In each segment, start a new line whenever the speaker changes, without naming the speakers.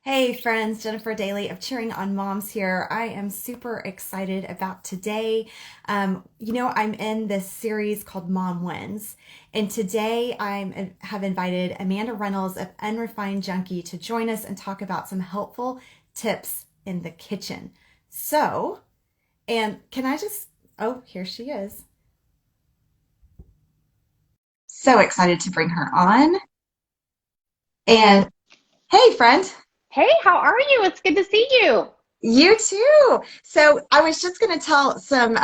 Hey friends, Jennifer Daly of Cheering on Moms here. I am super excited about today. I'm in this series called Mom Wins, and today have invited Amanda Reynolds of Unrefined Junkie to join us and talk about some helpful tips in the kitchen. So, and can I just, oh, here she is. So excited to bring her on. And hey, friend.
Hey, how are you? It's good to see you.
You too. So I was just going to tell some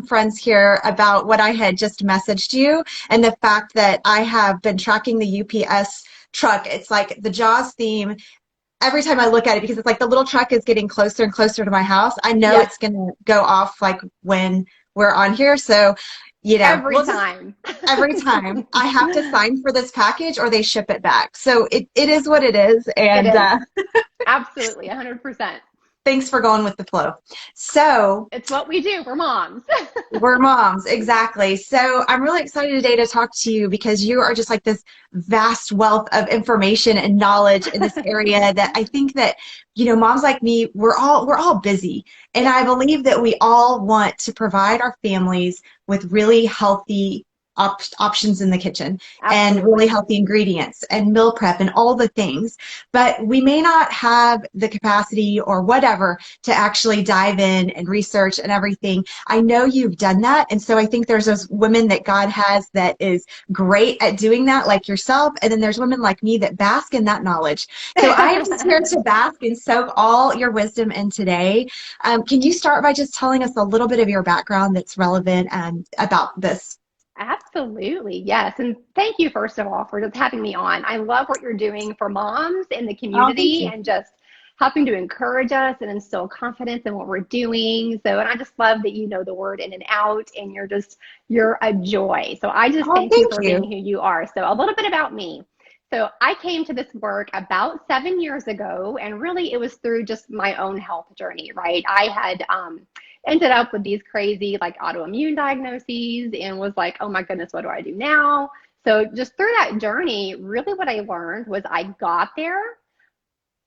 friends here about what I had just messaged you and the fact that I have been tracking the UPS truck. It's like the Jaws theme every time I look at it because it's like the little truck is getting closer and closer to my house. I know
Yep,
it's going to go off like when we're on here. So,
every
we'll just
time.
every time I have to sign for this package or they ship it back. So it is what it is.
It
And
is. Absolutely, 100%.
thanks for going with the flow. So,
It's what we do. We're moms.
we're moms, exactly. So I'm really excited today to talk to you because you are just like this vast wealth of information and knowledge in this area that I think that, moms like me, we're all busy. And
Yep,
I believe that we all want to provide our families with really healthy options in the kitchen and really
absolutely.
healthy ingredients and meal prep and all the things. But we may not have the capacity or whatever to actually dive in and research and everything. I know you've done that. And so I think there's those women that God has that is great at doing that, like yourself. And then there's women like me that bask in that knowledge. So I am just here to bask and soak all your wisdom in today. Can you start by just telling us a little bit of your background that's relevant about this?
Absolutely, yes. And thank you, first of all, for just having me on. I love what you're doing for moms in the
Oh, thank
community
you.
and just helping to encourage us and instill confidence in what we're doing. So, and I just love that you know the word in and out and you're a joy. So I just
Oh,
thank you
thank
for being
you.
who you are. So, a little bit about me. So, I came to this work about 7 years ago, and really it was through just my own health journey, right? I had ended up with these crazy like autoimmune diagnoses and was like, oh my goodness, what do I do now? So just through that journey, really what I learned was I got there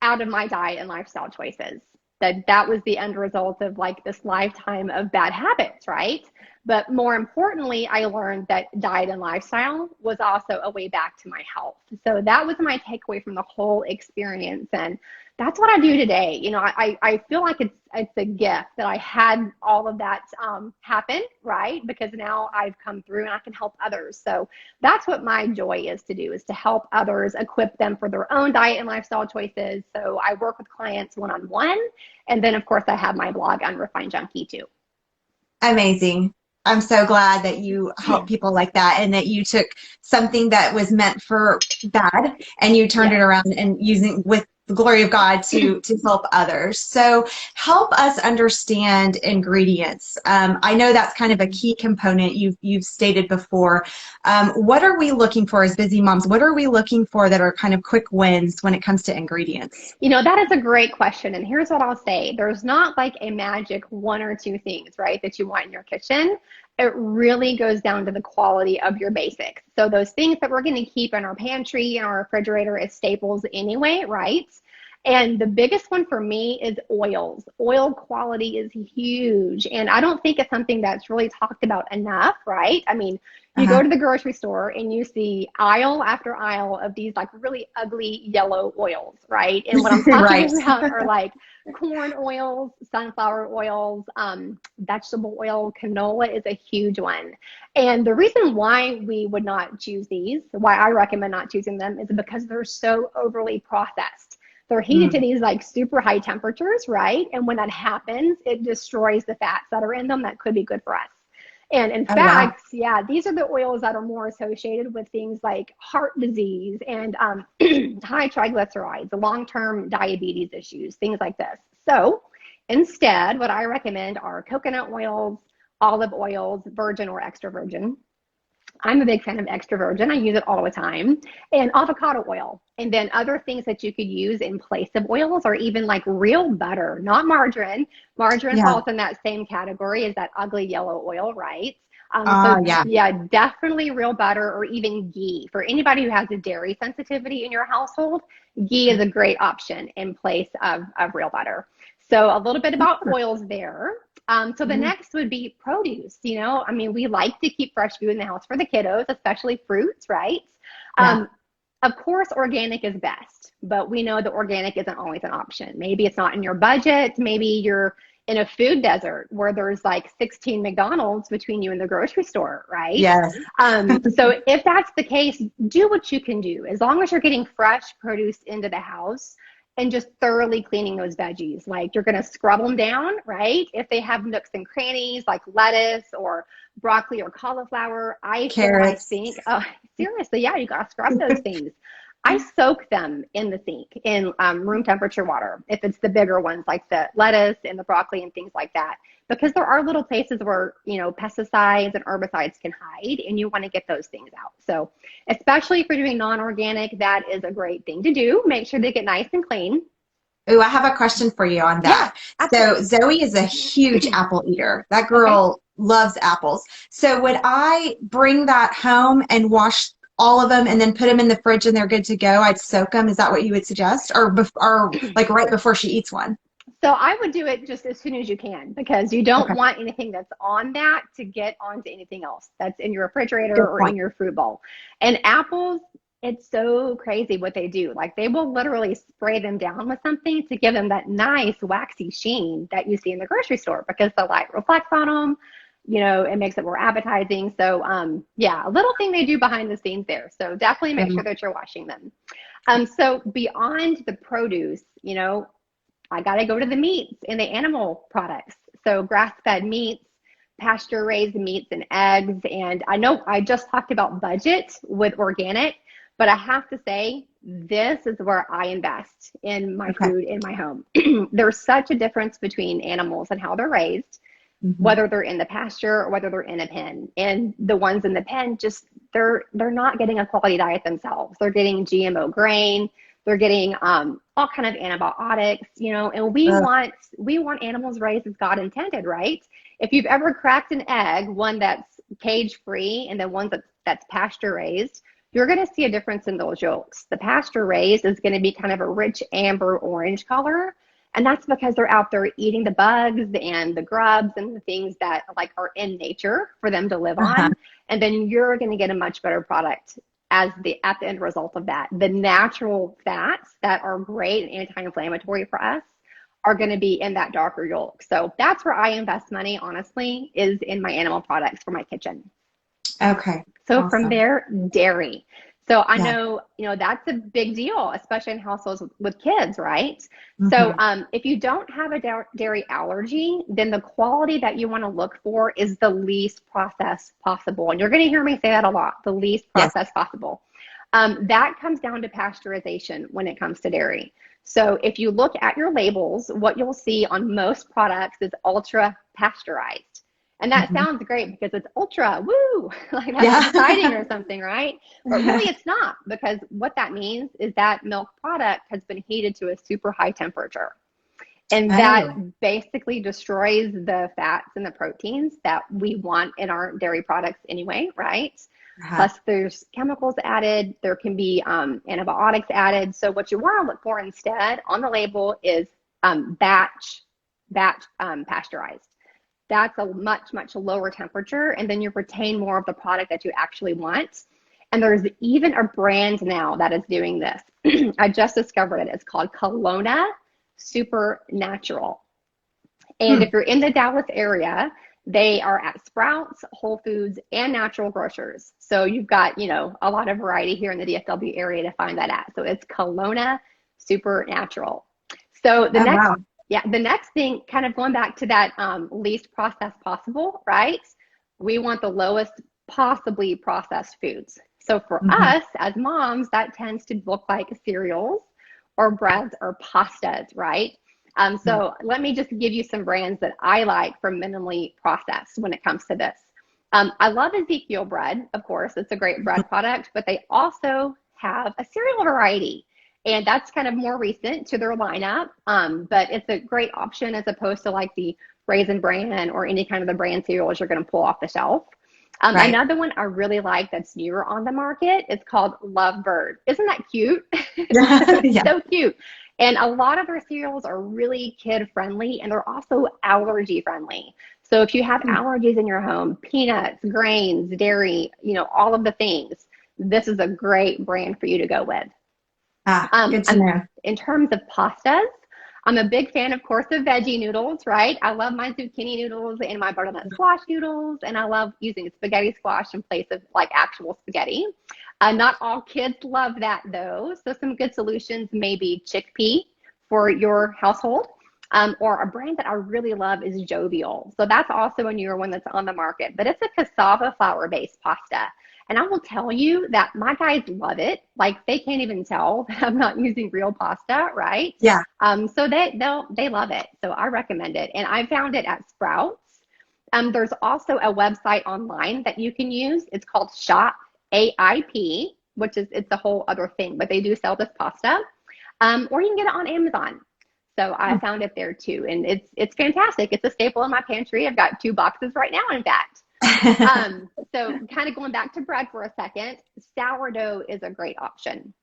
out of my diet and lifestyle choices. That was the end result of like this lifetime of bad habits, right? But more importantly, I learned that diet and lifestyle was also a way back to my health. So that was my takeaway from the whole experience. And that's what I do today. I feel like it's a gift that I had all of that happen, right? Because now I've come through and I can help others. So that's what my joy is to do, is to help others, equip them for their own diet and lifestyle choices. So I work with clients one-on-one, and then of course I have my blog Unrefined Junkie too.
Amazing. I'm so glad that you help people like that and that you took something that was meant for bad and you turned it
Yes.
around and using with the glory of God to help others. So help us understand ingredients. I know that's kind of a key component you've stated before. What are we looking for as busy moms? What are we looking for that are kind of quick wins when it comes to ingredients?
That is a great question. And here's what I'll say. There's not like a magic one or two things, right, that you want in your kitchen. It really goes down to the quality of your basics. So those things that we're going to keep in our pantry and our refrigerator as staples anyway, right? And the biggest one for me is oils. Oil quality is huge. And I don't think it's something that's really talked about enough, right? I mean, you go
Uh-huh.
to the grocery store and you see aisle after aisle of these like really ugly yellow oils, right? And what I'm talking
Right.
about are like corn oils, sunflower oils, vegetable oil, canola is a huge one. And the reason why we would not choose these, why I recommend not choosing them, is because they're so overly processed. They're heated to
Mm.
these like super high temperatures, right? And when that happens, it destroys the fats that are in them that could be good for us. And in
Oh, wow.
fact, yeah, these are the oils that are more associated with things like heart disease and high triglycerides, long term diabetes issues, things like this. So instead, what I recommend are coconut oils, olive oils, virgin or extra virgin. I'm a big fan of extra virgin. I use it all the time. And avocado oil. And then other things that you could use in place of oils are even like real butter, not margarine. Margarine
Yeah.
falls in that same category as that ugly yellow oil, right?
Ah,
So
yeah.
yeah, definitely real butter or even ghee. For anybody who has a dairy sensitivity in your household, Ghee is a great option in place of real butter. So a little bit about oils there. So the next would be produce. I mean, we like to keep fresh food in the house for the kiddos, especially fruits, right?
Yeah.
Of course, organic is best, but we know that organic isn't always an option. Maybe it's not in your budget. Maybe you're in a food desert where there's like 16 McDonald's between you and the grocery store, right?
Yes.
So if that's the case, do what you can do. As long as you're getting fresh produce into the house and just thoroughly cleaning those veggies. Like you're going to scrub them down, right? If they have nooks and crannies like lettuce or broccoli or cauliflower, I fill my
Carrots.
sink. Seriously, yeah, you got to scrub those things. I soak them in the sink in room temperature water if it's the bigger ones like the lettuce and the broccoli and things like that, because there are little places where pesticides and herbicides can hide, and you want to get those things out. So especially if you're doing non-organic, that is a great thing to do. Make sure they get nice and clean.
Ooh, I have a question for you on
Yeah,
that. So
absolutely.
Zoe is a huge apple eater. That
Okay.
girl loves apples. So would I bring that home and wash all of them and then put them in the fridge and they're good to go? I'd soak them. Is that what you would suggest? Or like right before she eats one?
So I would do it just as soon as you can, because you don't
Okay.
want anything that's on that to get onto anything else that's in your refrigerator
Good
or in
point.
your fruit bowl. And apples, it's so crazy what they do. Like they will literally spray them down with something to give them that nice waxy sheen that you see in the grocery store, because the light reflects on them. It makes it more appetizing. So yeah, a little thing they do behind the scenes there. So definitely make sure that you're washing them. So beyond the produce, I got to go to the meats and the animal products. So grass-fed meats, pasture-raised meats and eggs. And I know I just talked about budget with organic, but I have to say, this is where I invest in my
Okay.
food in my home. There's such a difference between animals and how they're raised,
Hmm.
whether they're in the pasture or whether they're in a pen. And the ones in the pen, just they're not getting a quality diet themselves. They're getting GMO grain. They're getting all kind of antibiotics, and we want animals raised as God intended, right? If you've ever cracked an egg, one that's cage free and then one that's pasture raised, you're going to see a difference in those yolks. The pasture raised is going to be kind of a rich amber orange color. And that's because they're out there eating the bugs and the grubs and the things that like are in nature for them to live
Uh-huh.
on. And then you're going to get a much better product at the end result of that. The natural fats that are great and anti-inflammatory for us are going to be in that darker yolk. So that's where I invest money, honestly, is in my animal products for my kitchen.
Okay.
So from
Awesome.
there, dairy. So I
Yeah.
know, that's a big deal, especially in households with kids, right? So
Hmm.
if you don't have a dairy allergy, then the quality that you want to look for is the least processed possible. And you're going to hear me say that a lot, the least
Yes.
processed possible. That comes down to pasteurization when it comes to dairy. So if you look at your labels, what you'll see on most products is ultra pasteurized. And that
Hmm.
sounds great because it's ultra, woo, like that's
Yeah.
exciting or something, right? But really it's not, because what that means is that milk product has been heated to a super high temperature. And that
Oh.
basically destroys the fats and the proteins that we want in our dairy products anyway, right?
Uh-huh.
Plus there's chemicals added, there can be antibiotics added. So what you want to look for instead on the label is batch pasteurized. That's a much, much lower temperature, and then you retain more of the product that you actually want. And there's even a brand now that is doing this. I just discovered it. It's called Kelowna Supernatural. And
Hmm.
if you're in the Dallas area, they are at Sprouts, Whole Foods, and Natural Grocers. So you've got, a lot of variety here in the DFW area to find that at. So it's Kelowna Supernatural. So
Oh, wow.
the next thing, kind of going back to that least processed possible, right? We want the lowest possibly processed foods. So for
Hmm.
us as moms, that tends to look like cereals or breads or pastas, right?
Yeah.
So let me just give you some brands that I like for minimally processed when it comes to this. I love Ezekiel bread, of course. It's a great bread product, but they also have a cereal variety. And that's kind of more recent to their lineup, but it's a great option as opposed to like the Raisin Bran or any kind of the brand cereals you're going to pull off the shelf.
Right.
Another one I really like that's newer on the market is called Lovebird. Isn't that cute?
Yeah.
So cute. And a lot of their cereals are really kid friendly and they're also allergy friendly. So if you have allergies in your home, peanuts, grains, dairy, all of the things, this is a great brand for you to go with.
Good to know.
In terms of pastas, I'm a big fan, of course, of veggie noodles, right? I love my zucchini noodles and my butternut squash noodles, and I love using spaghetti squash in place of like actual spaghetti. Not all kids love that though, so some good solutions may be chickpea for your household. Or a brand that I really love is Jovial. So that's also a newer one that's on the market, but it's a cassava flour based pasta. And I will tell you that my guys love it. Like they can't even tell that I'm not using real pasta, right?
Yeah.
So they love it. So I recommend it. And I found it at Sprouts. There's also a website online that you can use. It's called Shop AIP, which is it's a whole other thing, but they do sell this pasta. Or you can get it on Amazon. So I found it there too, and it's fantastic. It's a staple in my pantry. I've got 2 boxes right now, in fact. So kind of going back to bread for a second, sourdough is a great option.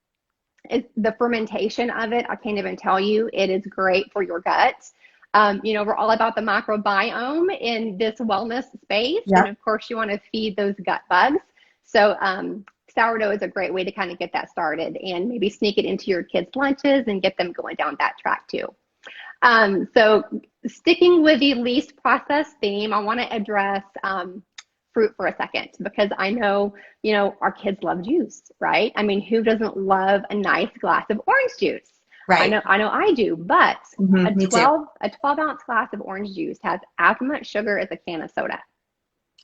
The fermentation of it, I can't even tell you, it is great for your gut. We're all about the microbiome in this wellness space.
Yeah.
And of course you want to feed those gut bugs. So sourdough is a great way to kind of get that started and maybe sneak it into your kids' lunches and get them going down that track too. So sticking with the least processed theme, I want to address fruit for a second because I know, our kids love juice, right? I mean, who doesn't love a nice glass of orange juice?
Right.
I know I do, but
Me too.
a 12-ounce glass of orange juice has as much sugar as a can of soda.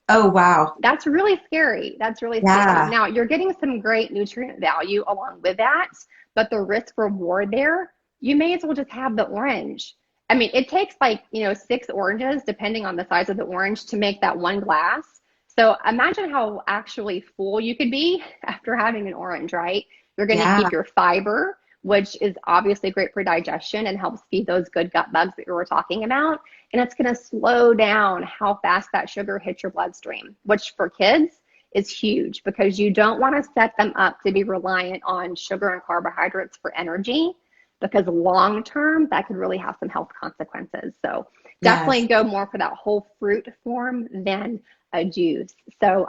Oh, wow.
That's really scary. That's really scary.
Yeah.
Now, you're getting some great nutrient value along with that, but the risk reward there, you may as well just have the orange. I mean, it takes 6 oranges, depending on the size of the orange, to make that 1 glass. So imagine how actually full you could be after having an orange, right? You're going to keep your fiber, which is obviously great for digestion and helps feed those good gut bugs that you were talking about. And it's going to slow down how fast that sugar hits your bloodstream, which for kids is huge because you don't want to set them up to be reliant on sugar and carbohydrates for energy because long term, that could really have some health consequences. So definitely go more for that whole fruit form than a juice. So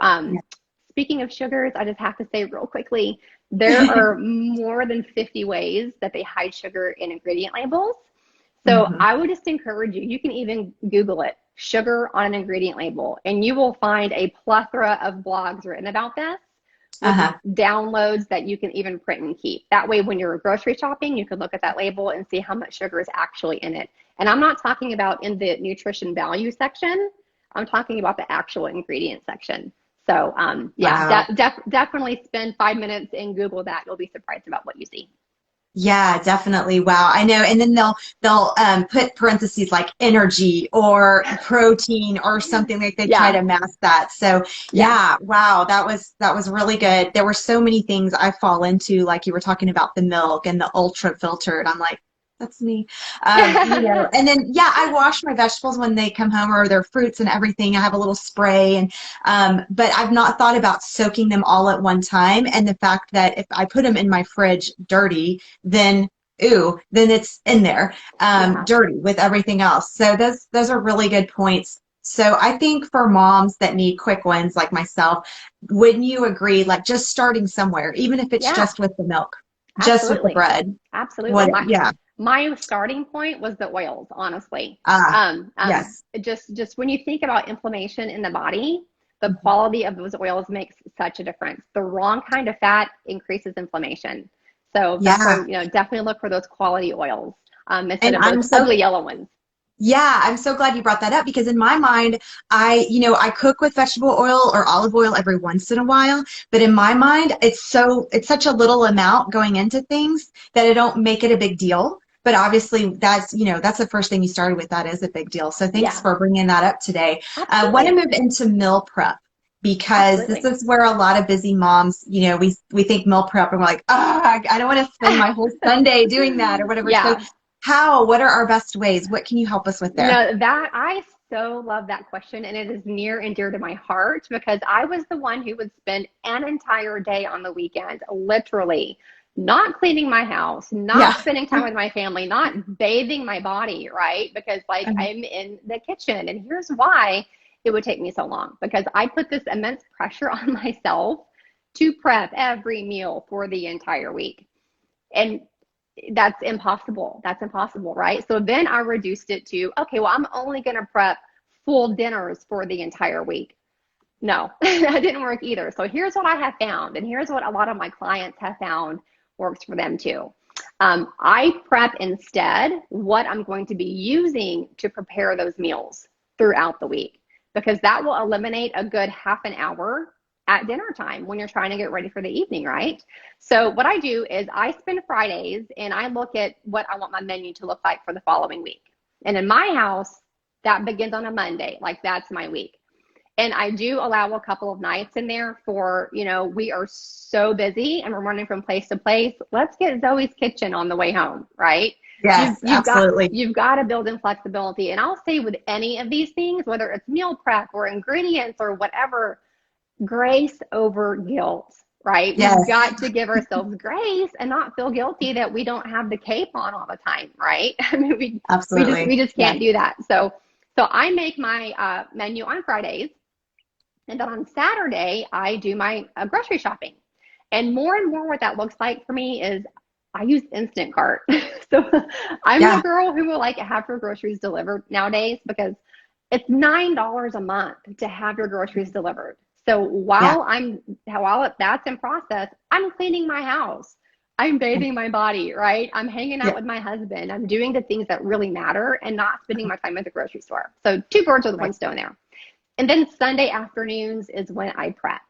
speaking of sugars, I just have to say real quickly, there are more than 50 ways that they hide sugar in ingredient labels. So I would just encourage you, you can even Google it, sugar on an ingredient label, and you will find a plethora of blogs written about this with downloads that you can even print and keep. That way, when you're grocery shopping, you can look at that label and see how much sugar is actually in it. And I'm not talking about in the nutrition value section. I'm talking about the actual ingredient section. So definitely spend 5 minutes and Google that. You'll be surprised about what you see.
Yeah, definitely. Wow. I know. And then they'll put parentheses like energy or protein or something like they try to mask that. So wow, that was really good. There were so many things I fall into, like you were talking about the milk and the ultra filtered. I'm like, that's me. And then, I wash my vegetables when they come home or their fruits and everything. I have a little spray but I've not thought about soaking them all at one time. And the fact that if I put them in my fridge dirty, then it's in there, dirty with everything else. So those are really good points. So I think for moms that need quick wins like myself, wouldn't you agree, like just starting somewhere, even if it's just with the milk, just with the bread?
Absolutely. My starting point was the oils, honestly.
Yes.
Just when you think about inflammation in the body, the quality of those oils makes such a difference. The wrong kind of fat increases inflammation. So that's why, definitely look for those quality oils instead of those ugly yellow ones.
Yeah, I'm so glad you brought that up because in my mind, I cook with vegetable oil or olive oil every once in a while, but in my mind, it's such a little amount going into things that I don't make it a big deal. But obviously that's the first thing you started with. That is a big deal. So thanks for bringing that up today. I want to move into meal prep because this is where a lot of busy moms, we think meal prep and we're like, I don't want to spend my whole Sunday doing that or whatever. So what are our best ways? What can you help us with there?
That I so love that question. And it is near and dear to my heart because I was the one who would spend an entire day on the weekend, literally not cleaning my house, not
Yeah.
spending time with my family, not bathing my body, right? Because like
Mhm.
I'm in the kitchen. And here's why it would take me so long because I put this immense pressure on myself to prep every meal for the entire week. And that's impossible. That's impossible, right? So then I reduced it to, okay, well, I'm only going to prep full dinners for the entire week. No, that didn't work either. So here's what I have found, and here's what a lot of my clients have found works for them too. I prep instead what I'm going to be using to prepare those meals throughout the week because that will eliminate a good half an hour at dinner time when you're trying to get ready for the evening, right? So what I do is I spend Fridays and I look at what I want my menu to look like for the following week. And in my house, that begins on a Monday, like that's my week. And I do allow a couple of nights in there for, we are so busy and we're running from place to place. Let's get Zoe's kitchen on the way home, right?
Yes, absolutely.
You've got to build in flexibility. And I'll say with any of these things, whether it's meal prep or ingredients or whatever, grace over guilt, right? We've
Yes,
got to give ourselves grace and not feel guilty that we don't have the cape on all the time, right? I mean, we
absolutely.
just
Yeah.
can't do that. So I make my menu on Fridays, and then on Saturday I do my grocery shopping. And more, what that looks like for me is I use Instant Cart. So I'm the
Yeah.
girl who will like have her groceries delivered nowadays because it's $9 a month to have your groceries delivered. So
Yeah.
while that's in process, I'm cleaning my house. I'm bathing my body, right? I'm hanging out
Yeah.
with my husband. I'm doing the things that really matter and not spending my time at the grocery store. So two birds with one
Right.
stone there. And then Sunday afternoons is when I prep.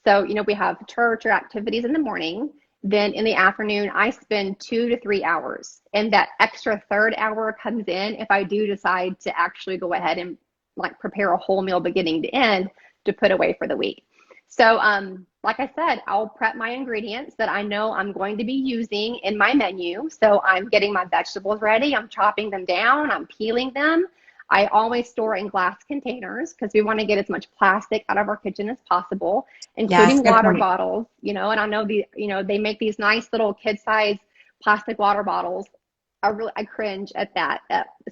So, we have church or activities in the morning. Then in the afternoon, I spend 2 to 3 hours. And that extra third hour comes in if I do decide to actually go ahead and like prepare a whole meal beginning to end to put away for the week. So, like I said, I'll prep my ingredients that I know I'm going to be using in my menu. So I'm getting my vegetables ready. I'm chopping them down. I'm peeling them. I always store in glass containers because we want to get as much plastic out of our kitchen as possible,
Yes,
including
good
water
point.
bottles, and I know they make these nice little kid-size plastic water bottles. I cringe at that.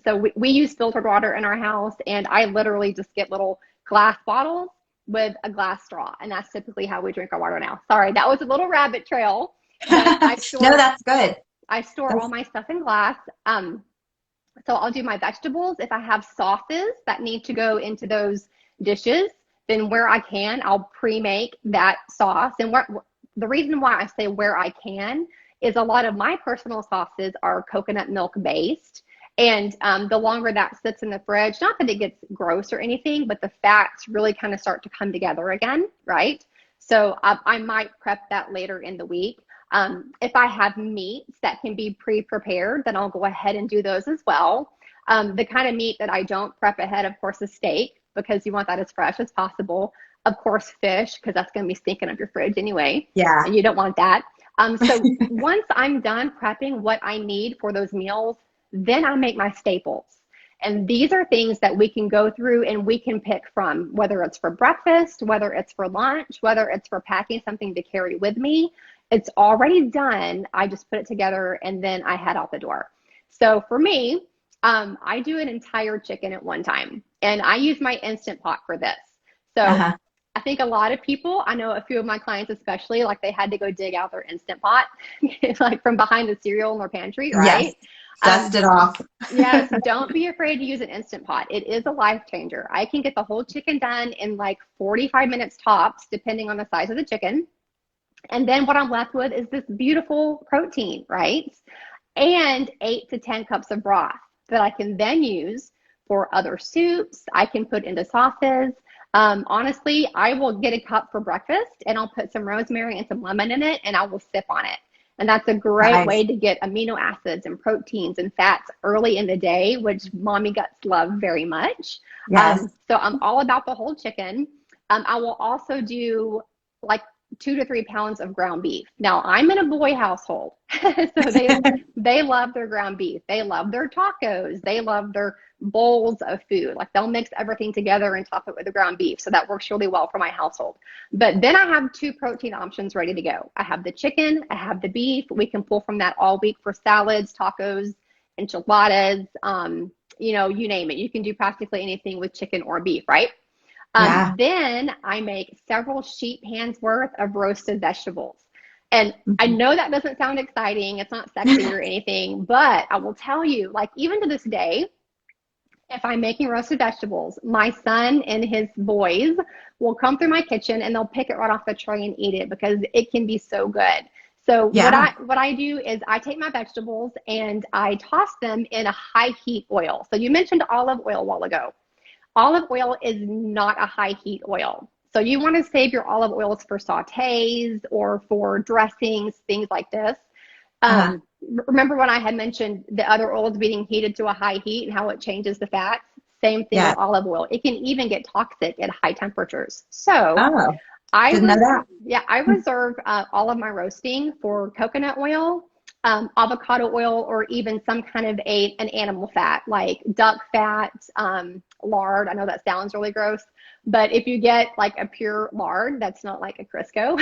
So we use filtered water in our house, and I literally just get little glass bottles with a glass straw, and that's typically how we drink our water now. Sorry, that was a little rabbit trail, but
No, that's good.
I store all
That's
my stuff in glass. So I'll do my vegetables. If I have sauces that need to go into those dishes, then where I can, I'll pre-make that sauce. And the reason why I say where I can is a lot of my personal sauces are coconut milk based. And the longer that sits in the fridge, not that it gets gross or anything, but the fats really kind of start to come together again, right? So I might prep that later in the week. If I have meats that can be pre-prepared, then I'll go ahead and do those as well. The kind of meat that I don't prep ahead, of course, is steak because you want that as fresh as possible. Of course, fish, because that's going to be stinking up your fridge anyway,
yeah.
and you don't want that. So once I'm done prepping what I need for those meals, then I make my staples. And these are things that we can go through and we can pick from, whether it's for breakfast, whether it's for lunch, whether it's for packing something to carry with me. It's already done. I just put it together and then I head out the door. So for me, I do an entire chicken at one time, and I use my Instant Pot for this. So
Uh-huh.
I think a lot of people, I know a few of my clients especially, like they had to go dig out their Instant Pot, like from behind the cereal in their pantry,
Yes.
right?
Dust it off.
Yes, don't be afraid to use an Instant Pot. It is a life changer. I can get the whole chicken done in like 45 minutes tops, depending on the size of the chicken. And then what I'm left with is this beautiful protein, right? And 8 to 10 cups of broth that I can then use for other soups. I can put into sauces. Honestly, I will get a cup for breakfast and I'll put some rosemary and some lemon in it and I will sip on it. And that's a great
Nice.
way to get amino acids and proteins and fats early in the day, which mommy guts love very much.
Yes.
So I'm all about the whole chicken. I will also do like 2 to 3 pounds of ground beef. Now I'm in a boy household, so they love their ground beef. They love their tacos. They love their bowls of food. Like they'll mix everything together and top it with the ground beef. So that works really well for my household. But then I have 2 protein options ready to go. I have the chicken, I have the beef. We can pull from that all week for salads, tacos, enchiladas, you name it. You can do practically anything with chicken or beef, right?
Yeah.
Then I make several sheet pans worth of roasted vegetables. And I know that doesn't sound exciting. It's not sexy or anything, but I will tell you, like even to this day, if I'm making roasted vegetables, my son and his boys will come through my kitchen and they'll pick it right off the tray and eat it because it can be so good. So
Yeah.
what I do is I take my vegetables and I toss them in a high heat oil. So you mentioned olive oil a while ago. Olive oil is not a high heat oil. So you want to save your olive oils for sautés or for dressings, things like this.
Uh-huh.
Remember when I had mentioned the other oils being heated to a high heat and how it changes the fats? Same thing
Yeah.
with olive oil. It can even get toxic at high temperatures. So
Oh,
I
didn't know
was,
that.
yeah, I reserve all of my roasting for coconut oil, avocado oil, or even some kind of an animal fat like duck fat, lard. I know that sounds really gross, but if you get like a pure lard that's not like a Crisco,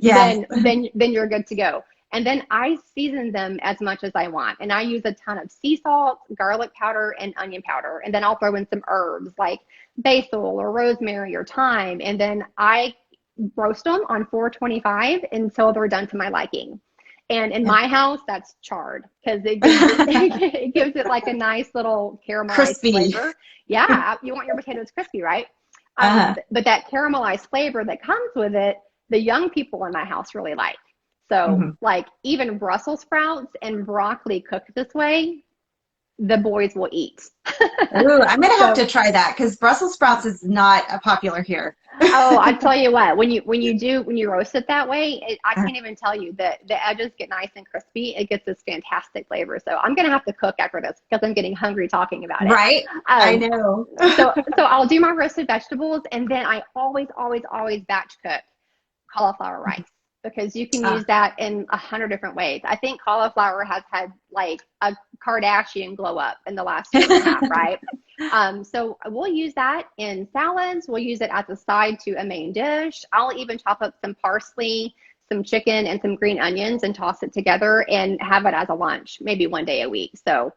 Yes.
then you're good to go. And then I season them as much as I want. And I use a ton of sea salt, garlic powder, and onion powder. And then I'll throw in some herbs like basil or rosemary or thyme. And then I roast them on 425 until they're done to my liking. And in my house, that's charred because it gives it like a nice little caramelized
Crispy.
flavor. Yeah, you want your potatoes crispy, right?
Uh-huh.
But that caramelized flavor that comes with it, the young people in my house really like. So
Mhm.
like even Brussels sprouts and broccoli cooked this way, the boys will eat.
Ooh, I'm gonna have
So,
to try that because Brussels sprouts is not popular here.
oh, I tell you what, when you roast it that way, I can't even tell you that the edges get nice and crispy. It gets this fantastic flavor. So I'm gonna have to cook after this because I'm getting hungry talking about it.
Right? I
Um,
know.
so I'll do my roasted vegetables, and then I always batch cook cauliflower rice because you can use
Ah,
that in 100 different ways. I think cauliflower has had like a Kardashian glow up in the last year and a half, right? So we'll use that in salads. We'll use it as a side to a main dish. I'll even chop up some parsley, some chicken, and some green onions and toss it together and have it as a lunch, maybe one day a week. So,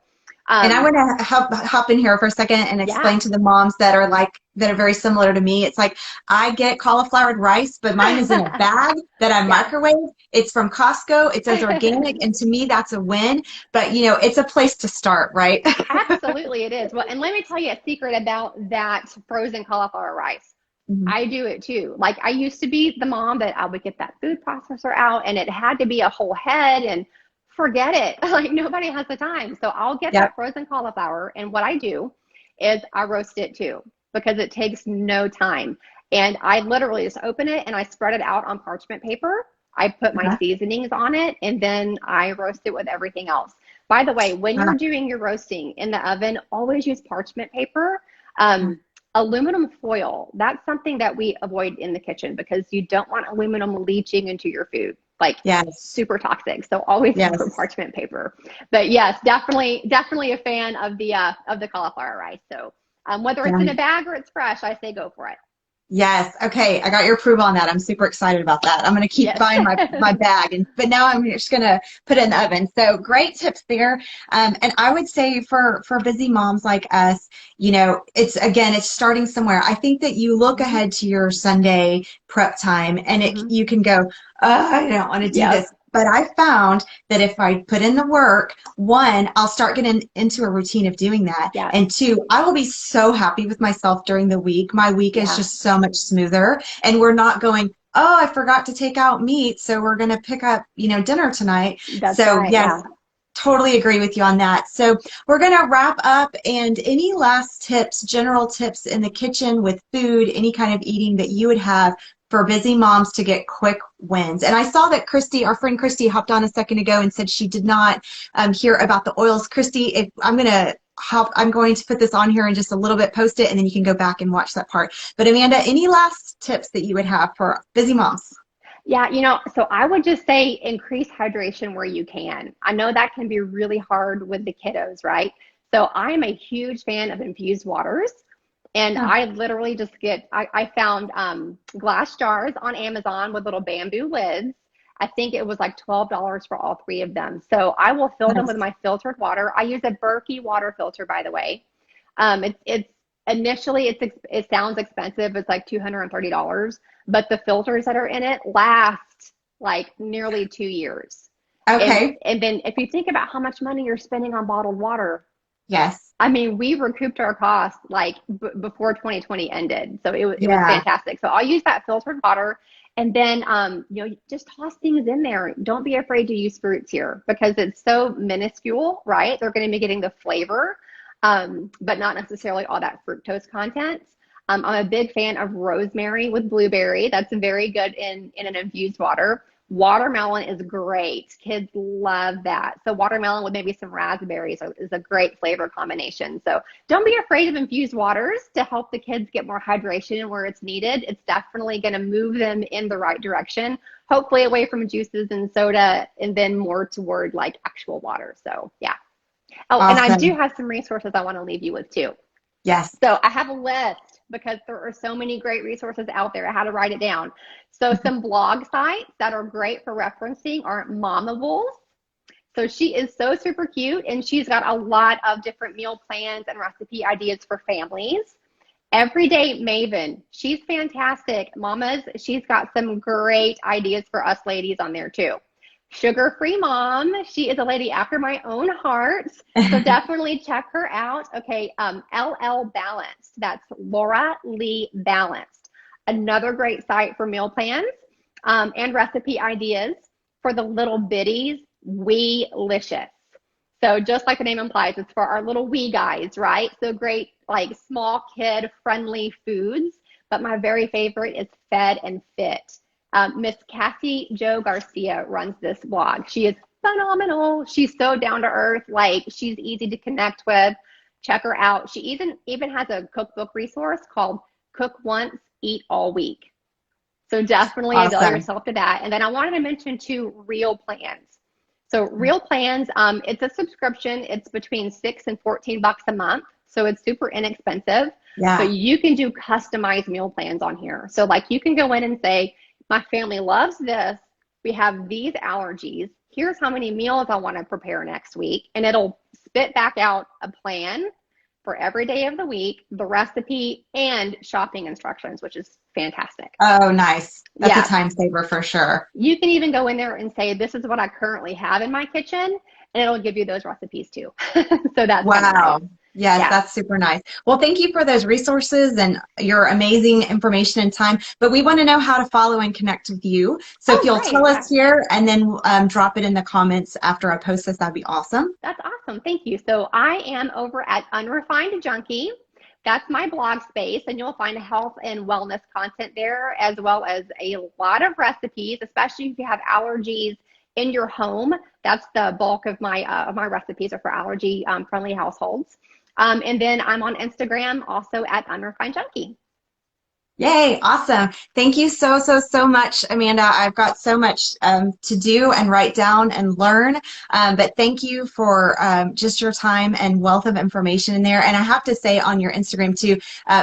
and I
um,
want to hop in here for a second and
yeah.
explain to the moms that are very similar to me. It's like I get cauliflowered rice, but mine is in a bag that I
Yeah.
microwave. It's from Costco. It says organic, and to me that's a win. But it's a place to start, right?
Absolutely, it is. Well, and let me tell you a secret about that frozen cauliflower rice.
Mhm.
I do it too. Like I used to be the mom that I would get that food processor out and it had to be a whole head and forget it. Like nobody has the time. So I'll get
Yep.
that frozen cauliflower and what I do is I roast it too because it takes no time. And I literally just open it and I spread it out on parchment paper. I put my
Uh-huh.
seasonings on it and then I roast it with everything else. By the way, when you're
Ah,
doing your roasting in the oven, always use parchment paper.
ah.
Aluminum foil, that's something that we avoid in the kitchen because you don't want aluminum leaching into your food, like
Yes.
super toxic. So always look for
Yes.
parchment paper. But yes, definitely a fan of the cauliflower rice. So whether it's in a
Yeah.
bag or it's fresh, I say go for it.
Yes. Okay. I got your approval on that. I'm super excited about that. I'm going to keep
Yes.
buying my bag, but now I'm just going to put it in the oven. So great tips there. And I would say for busy moms like us, it's starting somewhere. I think that you look
Hmm.
ahead to your Sunday prep time, and
Hmm.
you can go, oh, I don't want to do
Yep.
this. But I found that if I put in the work, one, I'll start getting into a routine of doing that.
Yes.
And two, I will be so happy with myself during the week. My week is
Yeah.
just so much smoother. And we're not going, oh, I forgot to take out meat, so we're going to pick up, dinner tonight.
That's
So,
right.
yes,
Yeah.
totally agree with you on that. So, we're going to wrap up. And any last tips, general tips in the kitchen with food, any kind of eating that you would have for busy moms to get quick wins? And I saw that Christy, our friend Christy, hopped on a second ago and said she did not hear about the oils. Christy, if I'm going to put this on here in just a little bit, post it, and then you can go back and watch that part. But Amanda, any last tips that you would have for busy moms?
Yeah, so I would just say increase hydration where you can. I know that can be really hard with the kiddos, right? So I'm a huge fan of infused waters. And
Yeah.
I literally just I found glass jars on Amazon with little bamboo lids. I think it was like $12 for all three of them. So I will fill them with
Nice.
my filtered water. I use a Berkey water filter, by the way. It's initially it sounds expensive. It's like $230, but the filters that are in it last like nearly 2 years. And
Okay.
and then if you think about how much money you're spending on bottled water,
Yes.
I mean, we recouped our costs like before 2020 ended. So it was
Yeah.
fantastic. So I'll use that filtered water and then just toss things in there. Don't be afraid to use fruits here because it's so minuscule, right? They're going to be getting the flavor, but not necessarily all that fructose content. I'm a big fan of rosemary with blueberry. That's very good in an infused water. Watermelon is great. Kids love that. So watermelon with maybe some raspberries is a great flavor combination. So don't be afraid of infused waters to help the kids get more hydration where it's needed. It's definitely going to move them in the right direction, hopefully away from juices and soda and then more toward like actual water. So yeah. Oh, and I do
Awesome.
have some resources I want to leave you with too.
Yes.
So I have a list because there are so many great resources out there. I had to write it down. So some blog sites that are great for referencing are Momables. So she is so super cute and she's got a lot of different meal plans and recipe ideas for families. Everyday Maven, she's fantastic. Mamas, she's got some great ideas for us ladies on there too. Sugar Free Mom, she is a lady after my own heart. So definitely check her out. Okay, LL Balanced, that's Laura Lee Balanced. Another great site for meal plans and recipe ideas for the little biddies, Weelicious. So just like the name implies, it's for our little wee guys, right? So great, like small kid friendly foods. But my very favorite is Fed and Fit. Miss Cassie Jo Garcia runs this blog. She is phenomenal. She's so down to earth. Like she's easy to connect with. Check her out. She even has a cookbook resource called Cook Once, Eat All Week. So definitely avail
Awesome.
yourself to that. And then I wanted to mention two Real Plans. So Real Plans, it's a subscription. It's between $6 and $14 a month. So it's super inexpensive. So
Yeah.
you can do customized meal plans on here. So like you can go in and say, my family loves this. We have these allergies. Here's how many meals I want to prepare next week. And it'll spit back out a plan for every day of the week, the recipe, and shopping instructions, which is fantastic.
Oh, nice. That's a
Yeah.
time saver for sure.
You can even go in there and say, this is what I currently have in my kitchen, and it'll give you those recipes too. So that's kind of nice.
Wow. Yes,
Yeah.
that's super nice. Well, thank you for those resources and your amazing information and time. But we want to know how to follow and connect with you. So if
Oh,
you'll
great.
tell
Yeah.
us here and then drop it in the comments after I post this, that'd be awesome.
That's awesome. Thank you. So I am over at Unrefined Junkie. That's my blog space, and you'll find health and wellness content there, as well as a lot of recipes, especially if you have allergies in your home. That's the bulk of my recipes are for allergy friendly households. And then I'm on Instagram also at Unrefined Junkie.
Yay, awesome. Thank you so, so, so much, Amanda. I've got so much to do and write down and learn. But thank you for just your time and wealth of information in there. And I have to say on your Instagram too,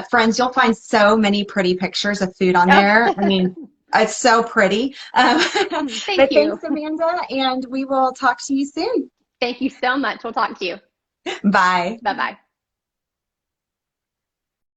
friends, you'll find so many pretty pictures of food on there. I mean,
Oh,
it's so pretty.
thank
But
you.
thanks, Amanda, and we will talk to you soon.
Thank you so much. We'll talk to you.
Bye.
Bye bye.